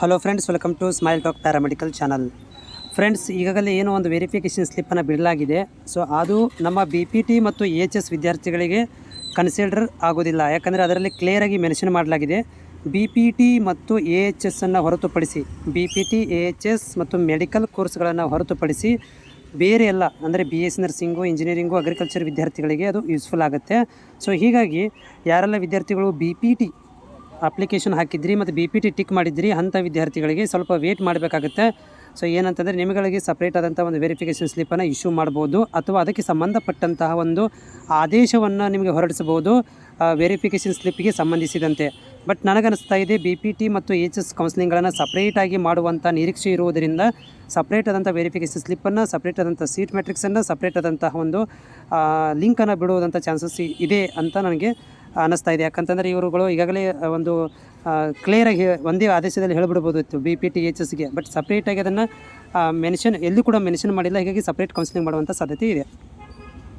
Hello friends, welcome to smile talk paramedical channel. Friends, ಈಗಾಗಲೇ ಏನೋ ಒಂದು ವೆರಿಫಿಕೇಷನ್ ಸ್ಲಿಪ್ಪನ್ನು ಬಿಡಲಾಗಿದೆ. ಸೊ ಅದು ನಮ್ಮ BPT ಮತ್ತು AHS ವಿದ್ಯಾರ್ಥಿಗಳಿಗೆ ಕನ್ಸಿಡರ್ ಆಗೋದಿಲ್ಲ. ಯಾಕಂದರೆ ಅದರಲ್ಲಿ ಕ್ಲಿಯರಾಗಿ ಮೆನ್ಷನ್ ಮಾಡಲಾಗಿದೆ, BPT ಮತ್ತು AHS ಅನ್ನು ಹೊರತುಪಡಿಸಿ, BPT, AHS ಮತ್ತು ಮೆಡಿಕಲ್ ಕೋರ್ಸ್ಗಳನ್ನು ಹೊರತುಪಡಿಸಿ ಬೇರೆ ಎಲ್ಲ ಅಂದರೆ BSc ನರ್ಸಿಂಗು, ಇಂಜಿನಿಯರಿಂಗು, ಅಗ್ರಿಕಲ್ಚರ್ ವಿದ್ಯಾರ್ಥಿಗಳಿಗೆ ಅದು ಯೂಸ್ಫುಲ್ ಆಗುತ್ತೆ. ಸೊ ಹೀಗಾಗಿ ಯಾರೆಲ್ಲ ವಿದ್ಯಾರ್ಥಿಗಳು BPT ಅಪ್ಲಿಕೇಶನ್ ಹಾಕಿದ್ರಿ ಮತ್ತು BPT ಟಿಕ್ ಮಾಡಿದ್ರಿ ಅಂಥ ವಿದ್ಯಾರ್ಥಿಗಳಿಗೆ ಸ್ವಲ್ಪ ವೇಟ್ ಮಾಡಬೇಕಾಗುತ್ತೆ. ಸೊ ಏನಂತಂದರೆ ನಿಮಗಳಿಗೆ ಸಪ್ರೇಟ್ ಆದಂಥ ಒಂದು ವೆರಿಫಿಕೇಷನ್ ಸ್ಲಿಪ್ಪನ್ನು ಇಶ್ಯೂ ಮಾಡ್ಬೋದು, ಅಥವಾ ಅದಕ್ಕೆ ಸಂಬಂಧಪಟ್ಟಂತಹ ಒಂದು ಆದೇಶವನ್ನು ನಿಮಗೆ ಹೊರಡಿಸಬಹುದು ವೆರಿಫಿಕೇಷನ್ ಸ್ಲಿಪ್ಪಿಗೆ ಸಂಬಂಧಿಸಿದಂತೆ. ಬಟ್ ನನಗನ್ನಿಸ್ತಾ ಇದೆ BPT ಮತ್ತು AHS ಕೌನ್ಸಿಲಿಂಗ್ಗಳನ್ನು ಸಪ್ರೇಟಾಗಿ ಮಾಡುವಂಥ ನಿರೀಕ್ಷೆ ಇರುವುದರಿಂದ ಸಪ್ರೇಟ್ ಆದಂಥ ವೆರಿಫಿಕೇಷನ್ ಸ್ಲಿಪ್ಪನ್ನು, ಸಪ್ರೇಟ್ ಆದಂಥ ಸೀಟ್ ಮ್ಯಾಟ್ರಿಕ್ಸನ್ನು, ಸಪ್ರೇಟ್ ಆದಂತಹ ಒಂದು ಲಿಂಕನ್ನು ಬಿಡುವುದಂಥ ಚಾನ್ಸಸ್ ಇದೆ ಅಂತ ನನಗೆ ಅನ್ನಿಸ್ತಾ ಇದೆ. ಯಾಕಂತಂದರೆ ಇವರುಗಳು ಈಗಾಗಲೇ ಒಂದು ಕ್ಲಿಯರಾಗಿ ಒಂದೇ ಆದೇಶದಲ್ಲಿ ಹೇಳಿಬಿಡ್ಬೋದಿತ್ತು BPT AHSಗೆ. ಬಟ್ ಸಪ್ರೇಟಾಗಿ ಅದನ್ನು ಎಲ್ಲಿ ಕೂಡ ಮೆನ್ಷನ್ ಮಾಡಿಲ್ಲ. ಹೀಗಾಗಿ ಸಪ್ರೇಟ್ ಕೌನ್ಸಿಲಿಂಗ್ ಮಾಡುವಂಥ ಸಾಧ್ಯತೆ ಇದೆ.